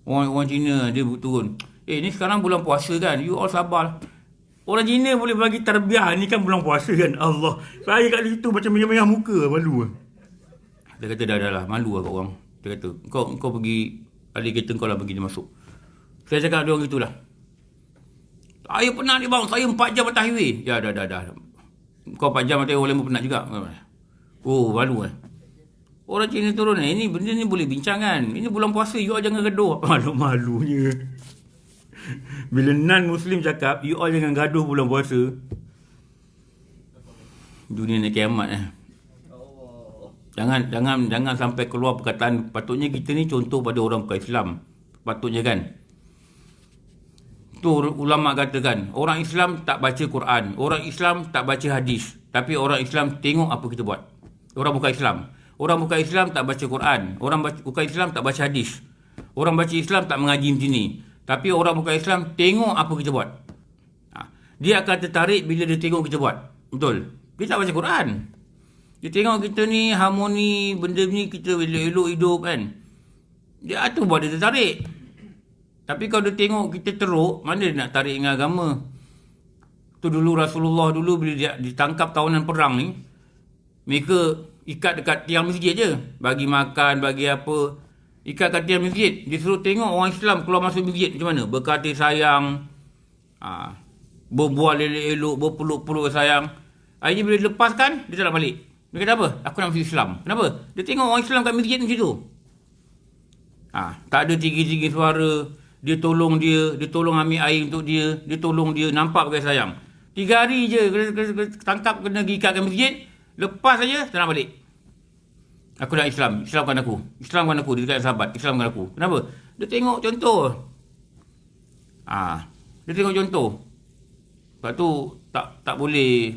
Orang Cina dia turun. Ni sekarang bulan puasa kan, you all sabar. Orang Cina boleh bagi tarbiyah, ni kan bulan puasa kan. Allah, saya kat situ macam merah muka, malu. Dia kata dah lah, malu lah kat orang. Dia kata, kau pergi, alih kereta kau lah pergi dia masuk. Saya cakap dia orang gitulah. Saya penat ni bang, saya 4 jam atas highway. Ya dah. Kau 4 jam atas highway, orang penat juga. Malu. Orang Cina turun ni, benda ni boleh bincang kan. Ini bulan puasa, you all jangan gaduh. Malunya. Bila non-Muslim cakap, you all jangan gaduh bulan puasa. Dunia ni kiamat Jangan sampai keluar perkataan. Patutnya kita ni contoh pada orang bukan Islam. Patutnya kan. Tu ulama katakan, orang Islam tak baca Quran, orang Islam tak baca hadis, tapi orang Islam tengok apa kita buat. Orang bukan Islam tak baca Quran, bukan Islam tak baca hadis, orang baca Islam tak mengaji macam ni, tapi orang bukan Islam tengok apa kita buat. Dia akan tertarik bila dia tengok kita buat. Betul? Dia tak baca Quran, dia tengok kita ni harmoni, benda ni kita elok hidup kan, dia tu buat dia tertarik. Tapi kalau dia tengok kita teruk, mana dia nak tarik dengan agama? Tu dulu Rasulullah dulu bila dia ditangkap tawanan perang ni, mereka ikat dekat tiang masjid je. Bagi makan, bagi apa, ikat kat tiang masjid. Dia suruh tengok orang Islam keluar masuk masjid macam mana. Berkata sayang, berbual elok-elok, berpeluk-peluk sayang. Akhirnya bila dilepaskan, dia tak nak balik. Dia kata apa? Aku nak masuk Islam. Kenapa? Dia tengok orang Islam kat masjid macam tu. Tak ada tinggi-tinggi suara. Dia tolong ambil air untuk dia tolong dia, nampak pakai sayang. 3 hari je tangkap, kena pergi ikatkan masjid, lepas saja tak nak balik. Aku nak Islamkan aku, dia dekat sahabat, Islamkan aku. Kenapa? Dia tengok contoh. Dia tengok contoh. Sebab tu tak boleh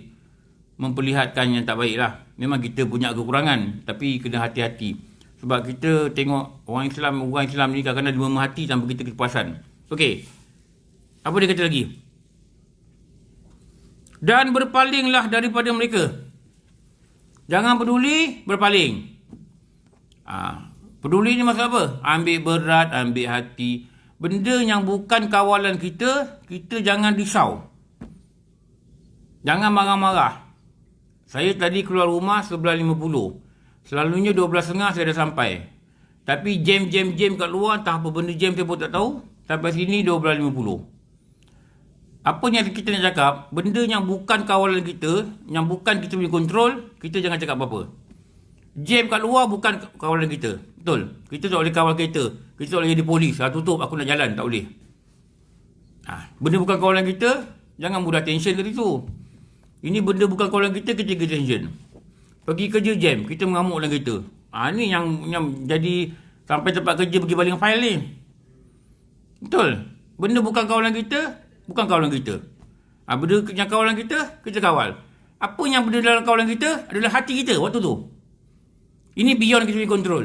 memperlihatkan yang tak baik lah. Memang kita punya kekurangan, tapi kena hati-hati. Sebab kita tengok orang Islam ni kadang-kadang dia memahati tanpa kita kepuasan. Okey. Apa dia kata lagi? Dan berpalinglah daripada mereka. Jangan peduli, berpaling. Peduli ni maksud apa? Ambil berat, ambil hati. Benda yang bukan kawalan kita jangan risau. Jangan marah-marah. Saya tadi keluar rumah 11.50. Selalunya 12.30 saya dah sampai. Tapi jam kat luar, entah apa benda jam saya pun tak tahu. Sampai sini 12.50. Apa yang kita nak cakap, benda yang bukan kawalan kita, yang bukan kita punya kontrol, kita jangan cakap apa-apa. Jam kat luar bukan kawalan kita. Betul. Kita tak boleh kawal kereta. Kita tak boleh jadi polis. Tutup, aku nak jalan. Tak boleh. Benda bukan kawalan kita, jangan mudah tension ke situ. Ini benda bukan kawalan kita kena tension. Pergi kerja jam, kita mengamuk dalam kereta. Ni yang jadi sampai tempat kerja pergi baling file ni. Betul. Benda bukan kawalan kita, bukan kawalan kita. Benda yang kawalan kita kawal. Apa yang benda dalam kawalan kita adalah hati kita waktu tu. Ini beyond kita punya control.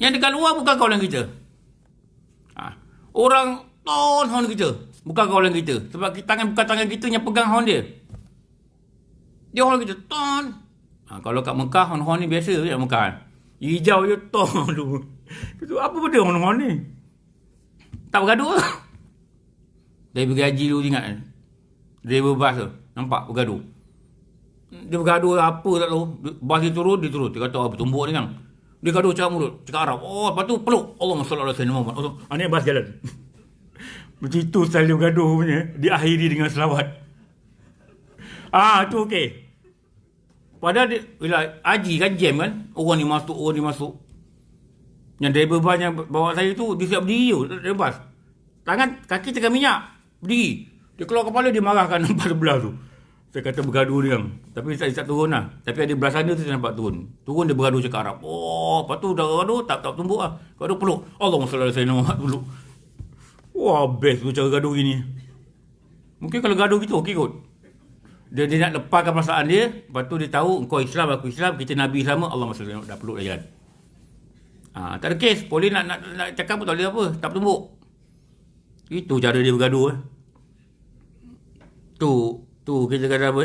Yang dekat luar bukan kawalan kita. Orang ton horn kita, bukan kawalan kita. Sebab bukan tangan kita yang pegang horn dia. Dia horn kita ton. Kalau kat Mekah horn ni biasa kat Mekah. Hijau je ton tu. Apa benda horn ni? Tak bergaduh ke? Dari pergi haji dulu ingat kan? Driver bas tu. Nampak bergaduh. Dia bergaduh apa tak tahu. Bas dia turun. Dia kata apa tumbuk ni kan. Dia gaduh cakap mulut. Cakap Arab. Lepas tu peluk. Allahumma salli ala sayyidina Muhammad. Ni bas jalan. Macam itu style dia bergaduh punya. Diakhiri dengan selawat. Tu okey. Padahal dia, bila haji kan jam kan. Orang ni masuk. Yang driver bas yang bawa saya tu, dia siap berdiri tu. Driver bas. Kaki tekan minyak. Berdiri. Dia keluar kepala, dia marahkan nampak sebelah tu. Saya kata bergaduh dia. Tapi saya tak turun lah. Tapi ada belah sana tu saya nampak turun. Turun dia bergaduh cakap Arab. Lepas tu dah gaduh, tak tumbuk lah. Gaduh peluk. Allahumma salli ala sayyidina Muhammad peluk. Best tu cara gaduh gini. Mungkin kalau gaduh gitu, okey kot. Dia nak lepaskan perasaan dia. Lepas tu dia tahu, kau Islam, aku Islam, kita Nabi sama. Allahumma salli ala dah peluk dah jalan. Tak ada kes. Polis nak cakap pun tak boleh apa. Tak tumbuk. Itu cara dia bergaduh. Tu kita kata apa?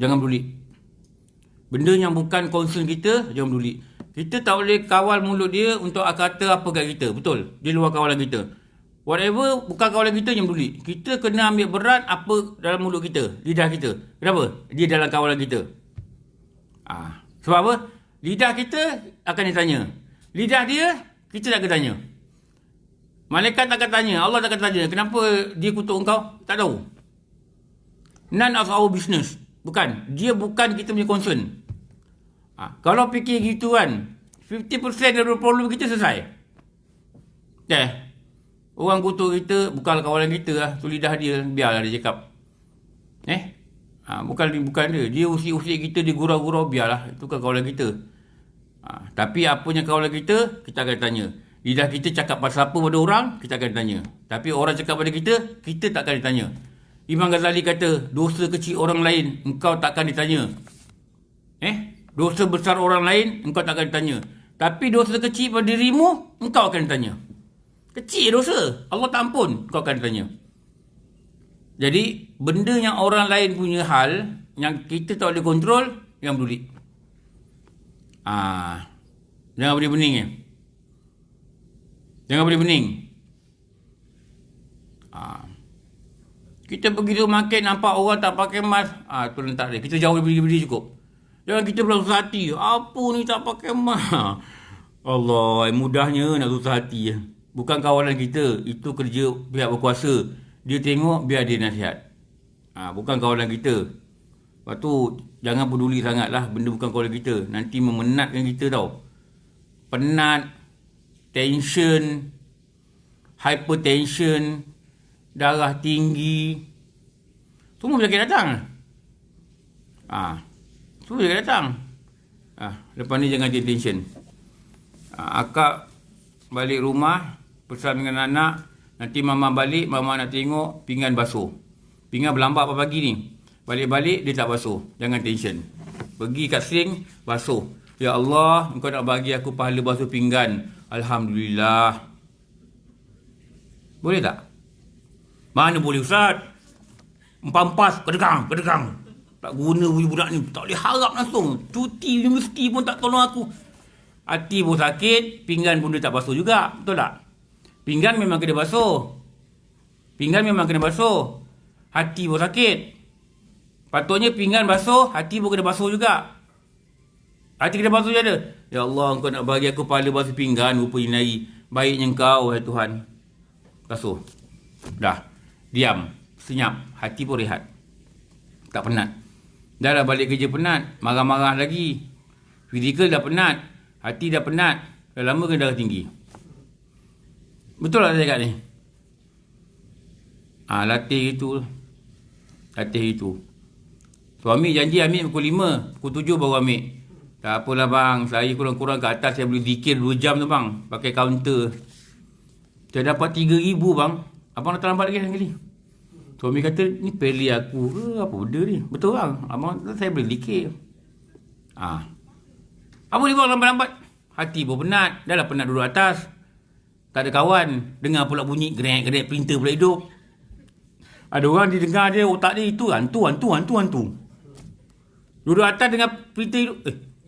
Jangan peduli. Benda yang bukan concern kita, jangan peduli. Kita tak boleh kawal mulut dia untuk kata apa kat kita. Betul. Dia luar kawalan kita. Whatever bukan kawalan kita, jangan peduli. Kita kena ambil berat apa dalam mulut kita, lidah kita. Kenapa? Dia dalam kawalan kita. Sebab apa? Lidah kita akan ditanya. Lidah dia, kita tak akan tanya. Malaikat tak akan tanya. Allah tak akan tanya. Kenapa dia kutuk engkau? Tak tahu. None of our business. Bukan. Dia bukan kita punya concern. Kalau fikir gitu kan, 50% dari problem kita selesai. Orang kutuk kita, bukan kawalan kita lah. Tu lidah dia, biarlah dia cakap. Bukan dia. Dia usik-usik kita, dia gurau-gurau, biarlah. Itu kan kawalan kita. Tapi apa yang kawalan kita akan tanya. Lidah kita cakap pasal apa pada orang, kita akan tanya. Tapi orang cakap pada kita tak akan ditanya. Imam Ghazali kata, dosa kecil orang lain, engkau tak akan ditanya. Dosa besar orang lain, engkau tak akan ditanya. Tapi dosa kecil pada dirimu, engkau akan ditanya. Kecil dosa, Allah tak ampun, engkau akan ditanya. Jadi, benda yang orang lain punya hal, yang kita tak boleh kontrol, jangan peduli. Jangan bening-bening Jangan bening-bening. Kita pergi tu market, nampak orang tak pakai mask. Tu lentak dia. Kita jauh berdiri cukup. Jangan kita bersusah hati. Apa ni tak pakai mask? Allah, mudahnya nak susah hati. Bukan kawalan kita. Itu kerja pihak berkuasa. Dia tengok, biar dia nasihat. Bukan kawalan kita. Lepas tu, jangan peduli sangatlah benda bukan kawalan kita. Nanti memenatkan kita tau. Penat, tension, hypertension, darah tinggi. Semua penyakit datang. Semua penyakit datang. Lepas ni jangan ada tension. Akak balik rumah, pesan dengan anak. Nanti mama balik, mama nak tengok pinggan basuh. Pinggan berlambak pagi ni. Balik-balik dia tak basuh. Jangan tension. Pergi kat sink, basuh. Ya Allah, engkau nak bagi aku pahala basuh pinggan. Alhamdulillah. Boleh tak? Mana boleh Ustaz? Empampas, kedegang. Tak guna budak ni. Tak boleh harap langsung. Cuti universiti pun tak tolong aku. Hati pun sakit, pinggan pun dia tak basuh juga. Betul tak? Pinggan memang kena basuh. Hati pun sakit. Patutnya pinggan basuh, hati pun kena basuh juga. Hati kena basuh je ada. Ya Allah, engkau nak bagi aku pahala basuh pinggan, rupa inai. Baiknya engkau, wahai Tuhan. basuh. Dah. Diam. Senyap. Hati pun rehat. Tak penat. Dah lah balik kerja penat. Marah-marah lagi. Fizikal dah penat. Hati dah penat. Dah lama kena darah tinggi. Betul tak saya cakap ni? Latih itu. Latih itu. Suami janji ambil pukul 5. Pukul 7 baru ambil. Tak apalah bang. Saya kurang-kurang kat atas saya boleh zikir 2 jam tu bang. Pakai kaunter. Saya dapat 3,000 bang. Abang datang lambat lagi sekali. Suami kata, ni peli aku ke apa benda ni? Betul bang. Abang saya boleh zikir. Apa dia buat lambat-lambat? Hati pun penat. Dah lah penat duduk atas. Tak ada kawan. Dengar pula bunyi gerek-gerek printer pula hidup. Ada orang didengar dia otak dia itu hantu. Duduk atas dengan printer hidup.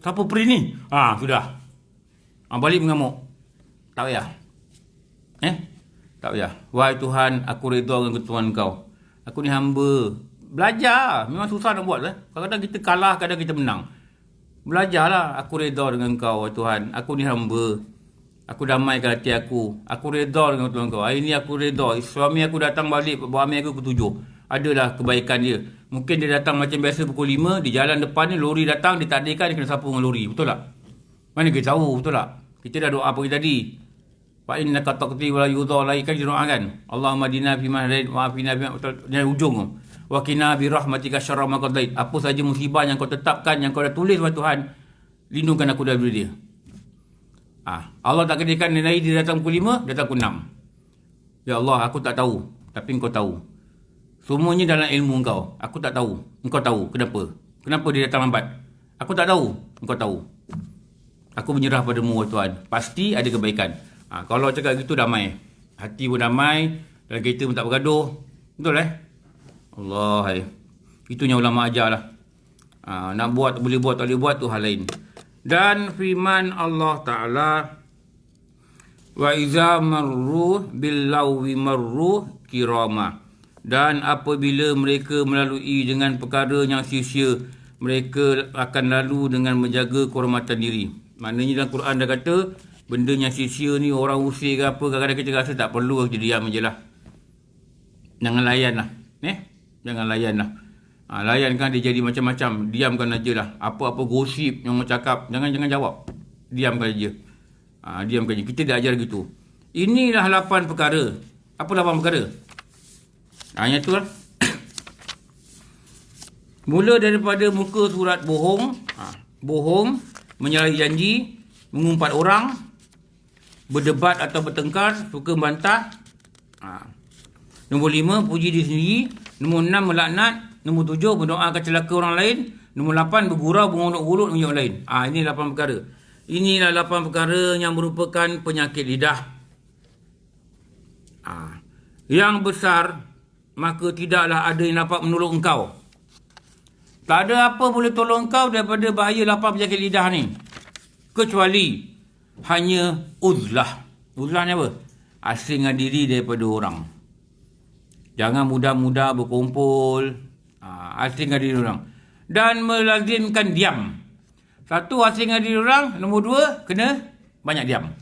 Siapa print ni? Sudah. Balik mengamuk. Tak payah. Tak payah. Wahai Tuhan, aku redha dengan ketentuan kau. Aku ni hamba. Belajar. Memang susah nak buat. Kadang-kadang kita kalah, kadang kita menang. Belajarlah. Aku redha dengan kau, wahai Tuhan. Aku ni hamba. Aku damaikan hati aku. Aku redha dengan ketentuan kau. Hari ni aku redha. Suami aku datang balik, bawa ambil aku pukul 7. Adalah kebaikan dia. Mungkin dia datang macam biasa pukul 5. Di jalan depan ni, lori datang, dia takdirkan dia kena sapu dengan lori. Betul tak? Mana kita tahu, betul tak? Kita dah doa pagi tadi. Fa innaka taqdi wa la yudha alaika, kan doa kan. Allahumma dina fi ma hadait wa afina fi ma dari ujung tu. Wa qina bi rahmatika syarra ma qadait. Apa saja musibah yang kau tetapkan, yang kau dah tulis wahai Tuhan, lindungkan aku daripada dia. Allah tak kedikan dia datang pukul 5, datang pukul 6. Ya Allah, aku tak tahu, tapi engkau tahu. Semuanya dalam ilmu engkau. Aku tak tahu, engkau tahu. Kenapa? Kenapa dia datang lambat? Aku tak tahu, engkau tahu. Aku menyerah padamu wahai Tuhan. Pasti ada kebaikan. Kalau cakap gitu damai. Hati pun damai. Dalam kereta pun tak bergaduh. Betul Allah. Itu yang ulama ajar lah. Nak buat boleh buat, tak boleh buat tu hal lain. Dan firman Allah Ta'ala, wa iza marru bil lawi marru kirama. Dan apabila mereka melalui dengan perkara yang sia-sia, mereka akan lalu dengan menjaga kehormatan diri. Maknanya dalam Quran dah kata, benda yang sia-sia ni orang usir ke apa, kadang-kadang kita rasa tak perlu, kita diam je lah. Jangan layan lah. Jangan layan lah. Layan kan dia jadi macam-macam. Diamkan aja lah. Apa-apa gosip yang orang cakap, jangan jawab. Diamkan aja. Diamkan aja. Kita dah ajar gitu. Inilah 8 perkara. Apa 8 perkara? Yang tu lah. Mula daripada muka surat bohong. Bohong, menyalahi janji, mengumpat orang, berdebat atau bertengkar, suka membantah. Nombor 5, puji diri sendiri. Nombor 6, melaknat. Nombor 7, mendoakan celaka orang lain. Nombor 8, bergurau, mengolok-olok dengan orang lain. Ini 8 perkara. Inilah 8 perkara yang merupakan penyakit lidah. Yang besar, maka tidaklah ada yang dapat menolong engkau. Tak ada apa boleh tolong engkau daripada bahaya 8 penyakit lidah ni. Kecuali hanya uzlah. Uzlah ni apa? Asingkan diri daripada orang. Jangan mudah-mudah berkumpul. Asingkan diri orang. Dan melazimkan diam. 1, asingkan diri orang. Nombor 2, kena banyak diam.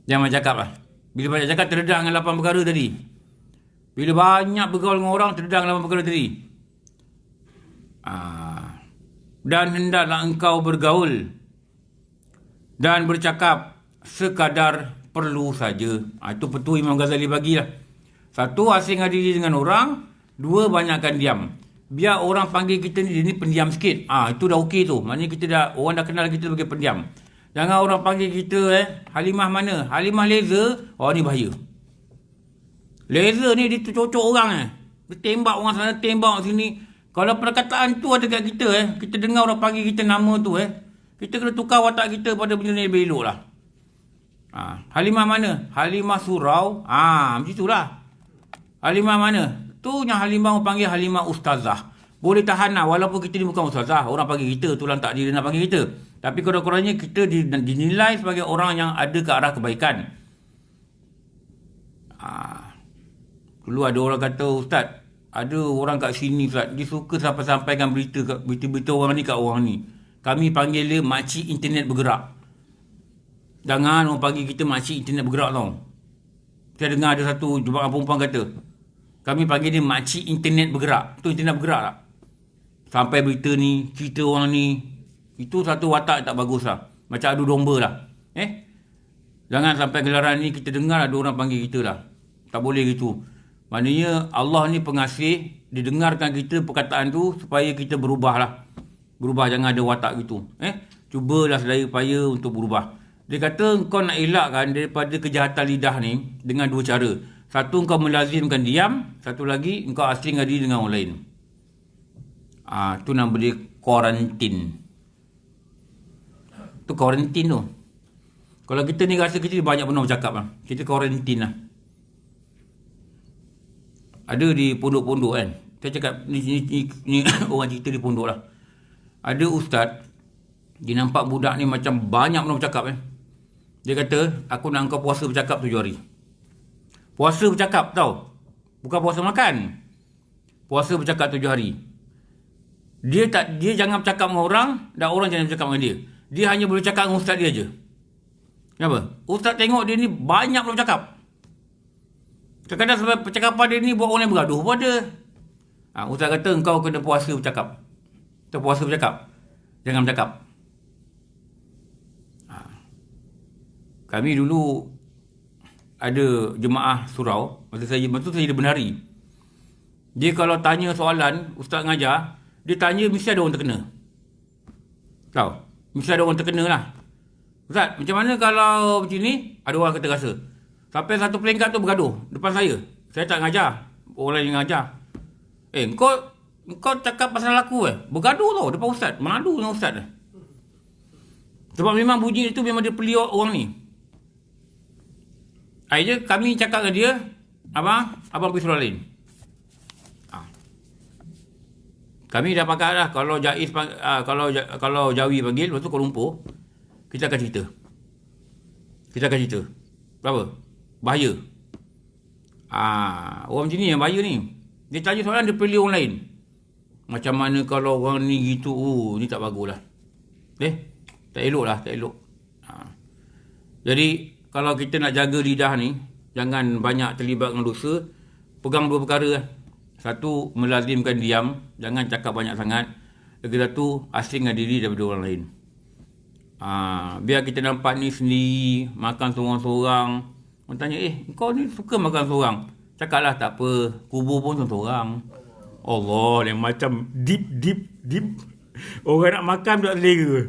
Jangan cakap lah. Bila banyak cakap, terdedah dengan 8 perkara tadi. Bila banyak bergaul dengan orang, terdedah dengan 8 perkara tadi. Dan hendaklah engkau bergaul dan bercakap sekadar perlu saja. Itu petua Imam Ghazali bagilah. 1, asingkan diri dengan orang. 2, banyakkan diam. Biar orang panggil kita ni, dia ni pendiam sikit. Itu dah okey tu. Maknanya kita dah, orang dah kenal kita sebagai pendiam. Jangan orang panggil kita Halimah mana? Halimah laser. Ni bahaya. Laser ni dia cocok orang Dia tembak orang sana, tembak sini. Kalau perkataan tu ada kat kita kita dengar orang panggil kita nama tu kita kena tukar watak kita pada benda ni lebih elok lah. Halimah mana? Halimah surau. Macam itulah. Halimah mana? Tu yang Halimah orang panggil Halimah ustazah. Boleh tahan lah, walaupun kita ni bukan ustazah. Orang panggil kita, tulang tak dia nak panggil kita. Tapi kurang-kurangnya kita dinilai sebagai orang yang ada ke arah kebaikan. Dulu ada orang kata, Ustaz, ada orang kat sini Ustaz, dia suka sampaikan berita-berita orang ni kat orang ni. Kami panggil dia makcik internet bergerak. Jangan orang panggil kita makcik internet bergerak tau. Saya dengar ada satu jemaah perempuan kata, kami panggil dia makcik internet bergerak. Tu internet bergerak tak? Sampai berita ni, cerita orang ni, itu satu watak tak bagus lah. Macam adu domba lah. Jangan sampai gelaran ni kita dengar ada orang panggil kita lah. Tak boleh gitu. Maknanya Allah ni pengasih, didengarkan kita perkataan tu supaya kita berubah lah. Berubah, jangan ada watak gitu. Cubalah sedaya upaya untuk berubah. Dia kata kau nak elakkan daripada kejahatan lidah ni dengan dua cara. Satu, kau melazimkan diam. Satu lagi, kau asingkan diri dengan orang lain. Tu nama dia kuarantin. Tu kuarantin tu. Kalau kita ni rasa kita banyak benar bercakap lah. Kita kuarantin lah. Ada di pondok-pondok kan. Saya cakap ni orang cerita di pondok lah. Ada ustaz, dia nampak budak ni macam banyak benar bercakap kan. Dia kata, aku nak kau puasa bercakap 7 hari. Puasa bercakap tau. Bukan puasa makan. Puasa bercakap 7 hari. Dia jangan bercakap dengan orang, dan orang jangan bercakap dengan dia. Dia hanya boleh cakap dengan ustaz dia je. Kenapa? Ustaz tengok dia ni banyak belum cakap. Kadang-kadang sebab percakapan dia ni buat orang lain bergaduh pun ada. Ustaz kata engkau kena puasa bercakap. Kau puasa bercakap. Jangan bercakap. Kami dulu ada jemaah surau. Masa saya di Benari. Dia kalau tanya soalan, ustaz ngajar, dia tanya mesti ada orang terkena. Tahu? Mesti ada orang terkena lah. Ustaz, macam mana kalau macam ni, ada orang kata rasa. Sampai satu peringkat tu bergaduh depan saya. Saya tak ngajar. Orang lain yang ngajar. Kau cakap pasal aku bergaduh tau depan ustaz. Malu dengan ustaz. Sebab memang bunyi itu memang dia peliuk orang ni. Akhirnya kami cakap dengan dia, abang pergi surau lain. Kami dah pakat lah. Kalau Jaiz, kalau Jawi panggil, lepas tu Kuala Lumpur, kita akan cerita. Berapa? Bahaya. Orang macam ni yang bahaya ni. Dia tanya soalan, dia pilih orang lain. Macam mana kalau orang ni gitu, ni tak bagus lah. Tak elok lah, tak elok. Jadi, kalau kita nak jaga lidah ni, jangan banyak terlibat dengan dosa, pegang dua perkara lah. Satu, melazimkan diam. Jangan cakap banyak sangat. Lagi satu, asingkan diri daripada orang lain. Biar kita nampak ni sendiri, makan seorang-seorang. Orang tanya, kau ni suka makan seorang? Cakaplah tak apa, kubur pun seorang. Allah, yang macam deep. Orang nak makan tak selera.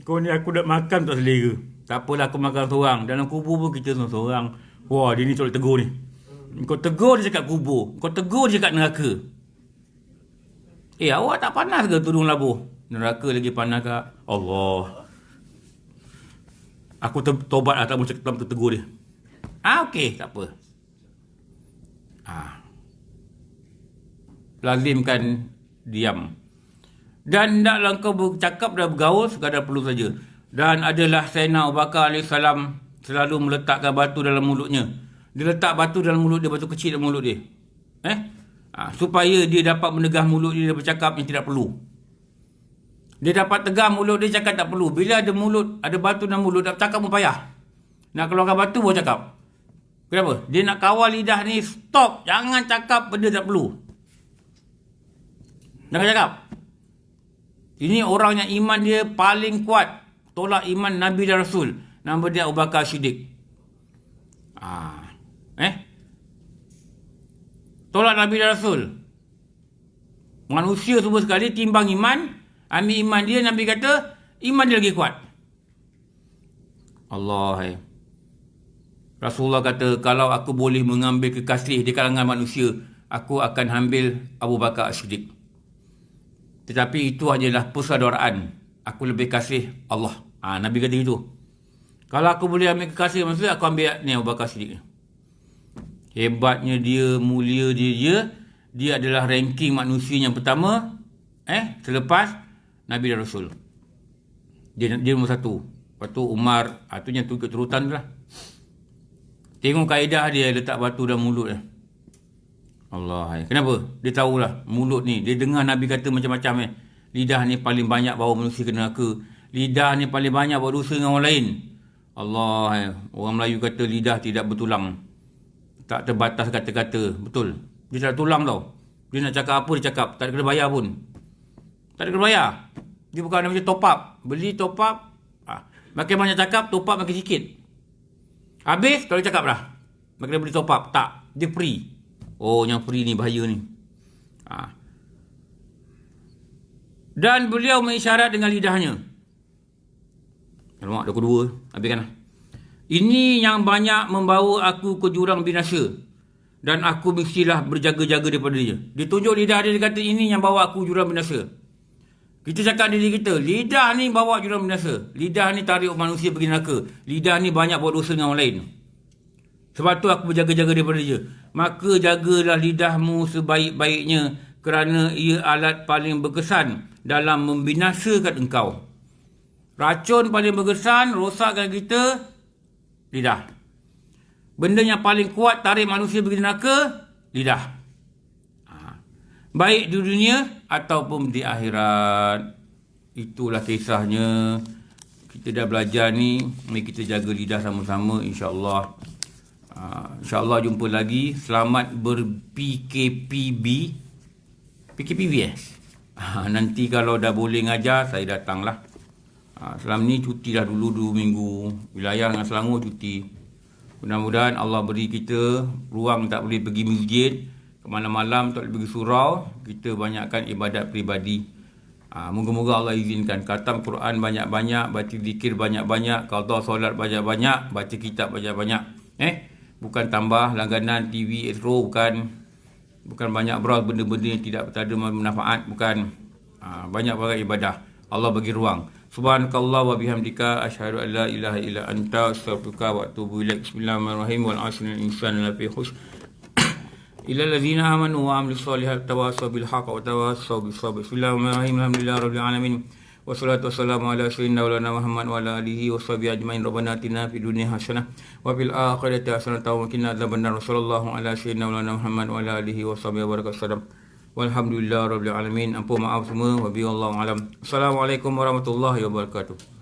Kau ni aku nak makan tak selera. Tak apalah aku makan seorang. Dalam kubur pun kita seorang. Wah, dia ni colok tegur ni. Kau tegur dia cakap kubur. Kau tegur dia cakap neraka. Awak tak panas ke tudung labuh? Neraka lagi panas ke? Allah. Aku tobat lah, tak mau cakap tegur dia. Okey, tak apa. Lazimkan diam. Dan hendaklah kau bercakap dan bergaul sekadar perlu saja. Dan adalah Sayyidina Abu Bakar AS selalu meletakkan batu dalam mulutnya. Dia letak batu dalam mulut dia, batu kecil dalam mulut dia. Supaya dia dapat menegah mulut dia bercakap yang tidak perlu. Dia dapat tegar mulut dia cakap tak perlu. Bila ada batu dalam mulut, nak cakap pun payah. Nak keluarkan batu baru cakap. Kenapa? Dia nak kawal lidah ni, stop. Jangan cakap benda tak perlu. Jangan cakap. Ini orang yang iman dia paling kuat. Tolak iman Nabi dan Rasul. Nama dia Abu Bakar Siddiq. Tolak Nabi dan Rasul. Manusia semua sekali timbang iman. Ambil iman dia, Nabi kata iman dia lagi kuat. Allah. Rasulullah kata, kalau aku boleh mengambil kekasih di kalangan manusia, aku akan ambil Abu Bakar Siddiq. Tetapi itu hanyalah persaudaraan. Aku lebih kasih Allah. Nabi kata itu. Kalau aku boleh ambil kekasih manusia, aku ambil ni Abu Bakar Siddiq. Hebatnya dia, mulia dia. Dia adalah ranking manusia yang pertama. Selepas Nabi dan Rasul. Dia nombor satu. Lepas tu Umar. Itu yang turutan tu lah. Tengok kaedah dia letak batu dalam mulut dia. Allah. Kenapa? Dia tahulah mulut ni. Dia dengar Nabi kata macam-macam. Lidah ni paling banyak bawa manusia ke neraka. Lidah ni paling banyak bawa dosa dengan orang lain. Allah. Orang Melayu kata lidah tidak bertulang. Tak terbatas kata-kata. Betul. Dia tak tulang tau. Dia nak cakap apa, dia cakap. Tak ada kena bayar pun. Tak ada kena bayar. Dia bukan ada macam top up. Beli top up. Makin banyak cakap, top up makin sikit. Habis, kalau cakap dah. Makin beli top up. Tak. Dia free. Oh, yang free ni bahaya ni. Dan beliau mengisyarat dengan lidahnya. Alamak, dah kedua. Habiskan lah. Ini yang banyak membawa aku ke jurang binasa. Dan aku mestilah berjaga-jaga daripada dia. Dia tunjuk lidah dia, dia kata ini yang bawa aku jurang binasa. Kita cakap diri kita, lidah ni bawa jurang binasa. Lidah ni tarik manusia pergi neraka. Lidah ni banyak buat dosa dengan orang lain. Sebab tu aku berjaga-jaga daripada dia. Maka jagalah lidahmu sebaik-baiknya, kerana ia alat paling berkesan dalam membinasakan engkau. Racun paling berkesan, rosakkan kita, lidah. Benda yang paling kuat tarik manusia pergi neraka, lidah. Baik di dunia ataupun di akhirat. Itulah kisahnya. Kita dah belajar ni. Mari kita jaga lidah sama-sama, insya-Allah. InsyaAllah jumpa lagi. Selamat ber-PKPB. PKPB nanti kalau dah boleh ngajar, saya datanglah. Selama ni cuti dah dulu 2 minggu. Wilayah dengan Selangor cuti. Mudah-mudahan Allah beri kita ruang, tak boleh pergi masjid, ke malam-malam tak boleh pergi surau. Kita banyakkan ibadat peribadi. Moga-moga Allah izinkan. Khatam Quran banyak-banyak, baca zikir banyak-banyak, qada solat banyak-banyak, baca kitab banyak-banyak. Bukan tambah langganan TV, Astro, bukan banyak browse benda-benda yang tidak ada manfaat, bukan. Banyak ibadah. Allah bagi ruang. Subhanakallah wa bihamdika asyhadu an la ilaha illa anta astaghfiruka wa atubu ilaik. Bismillahirrahmanirrahim. Wal 'asri insana lafi khusr. Illa allazina amanu wa 'amilus solihati tawassaw bil haqqi wa tawassaw bis sabr. Bismillahirrahmanirrahim. Alhamdulillahi rabbil alamin. Wassalatu wassalamu ala sayyidina Muhammad wa ala alihi wa sahbihi ajmain. Rabbana atina fid dunya hasanah wa fil akhirati hasanah wa qina adzabannar. Sallallahu ala sayyidina Muhammad wa ala alihi wa sahbihi wabarakatuh. Walhamdulillah rabbil alamin. Ampun maaf semua. Wabillahi alam. Assalamualaikum warahmatullahi wabarakatuh.